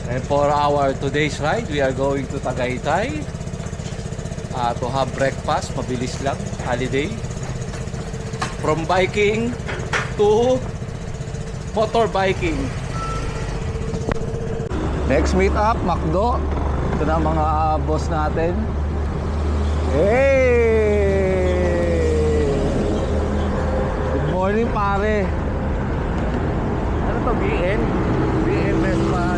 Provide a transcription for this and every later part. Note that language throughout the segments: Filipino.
And for our today's ride, we are going to Tagaytay to have breakfast. Mabilis lang, holiday. From biking to motor biking. Next meet up, McDo. Ito na mga boss natin. Hey! Good morning, pare. Ano to, BN? BN Best Buy.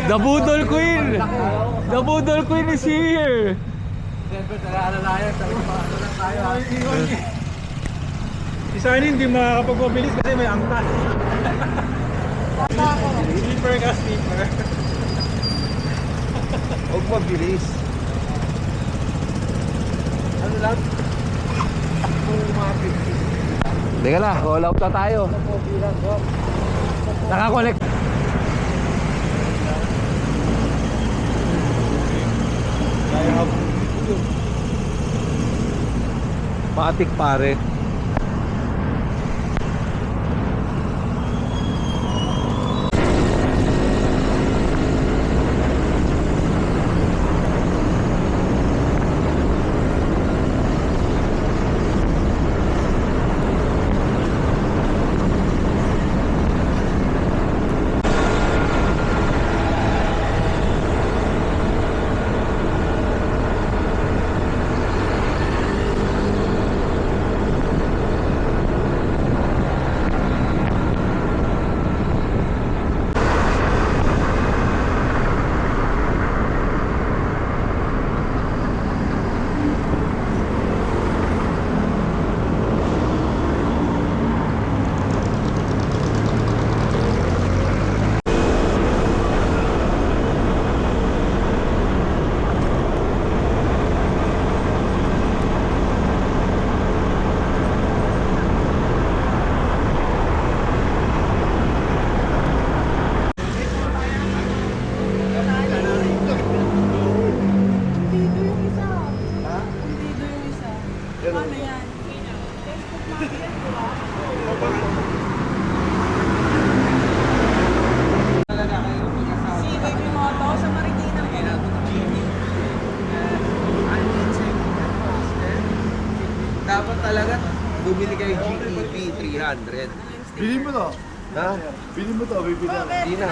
The Budol Queen! The Budol Queen is here! Siyempre, nag-aalalayan. Sabi ko, ano lang tayo. Isa hindi makakapagpabilis kasi may angkas. Sleeper ka, sleeper. Huwag mabilis. Ano lang? Teka lang, roll out na tayo. Nakakonect. Matik pare. Dapat talaga bumili kayo GTV 300. Bili mo to. Ha? Bili mo to, bibili na. Hindi na.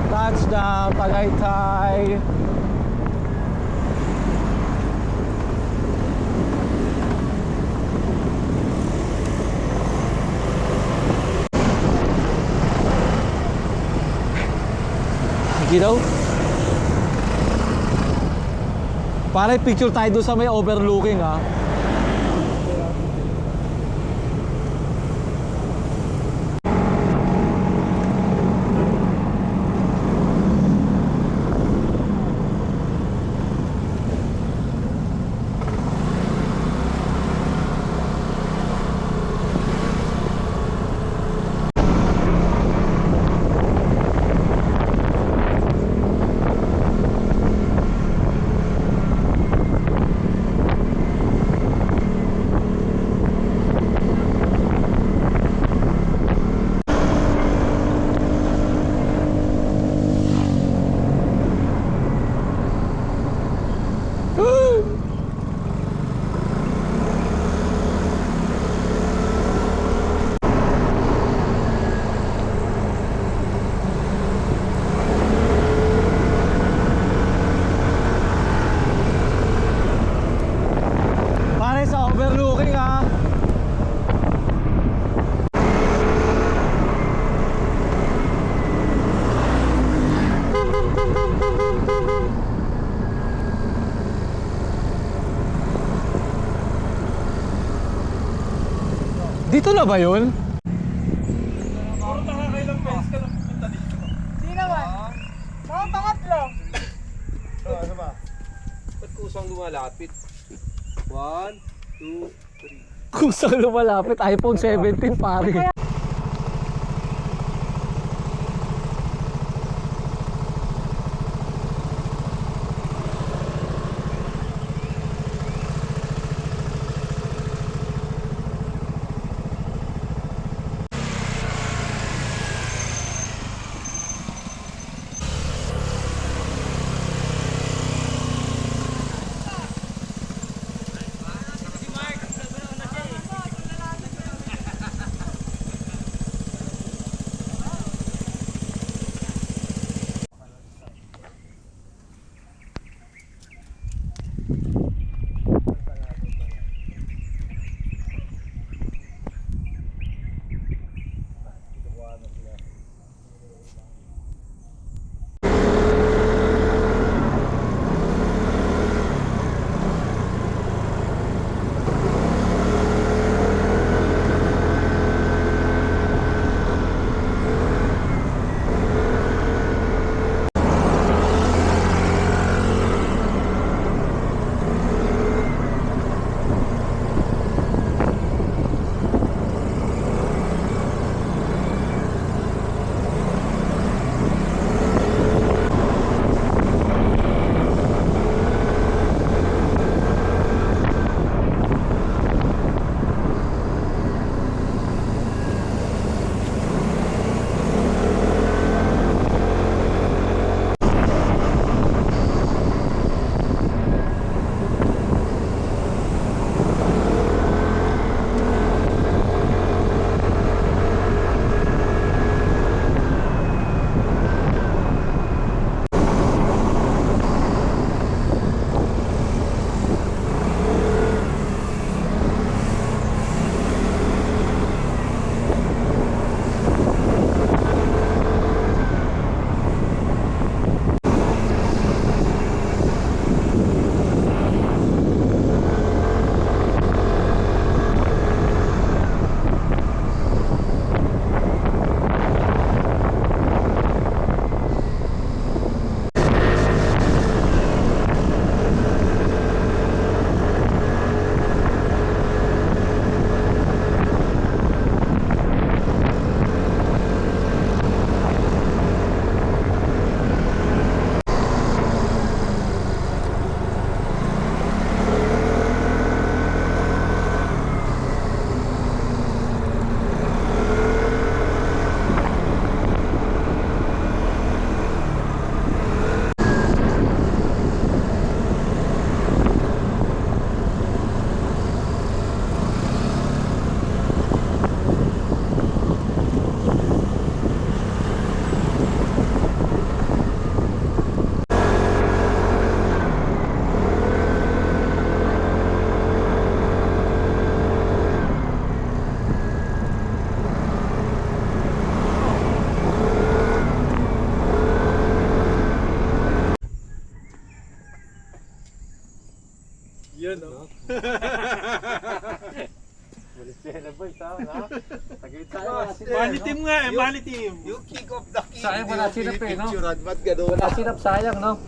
Touchdown, Tagaytay. Sige daw. Pare, picture tayo doon sa may overlooking ha. Dito na ba yun? Puro nakakailang beses ka na pupunta dito. Di naman. Mga pangatlo. Ano ba? Ba't kusang lumalapit? 1, 2, 3. Kung saan lumalapit, iPhone 17 pare. Yun, no? Mali team nga eh, mali team. Yung kick of the king. Sayang wala sinap eh, no? Picturean, ba't gano'n? Wala sinap, sayang, no?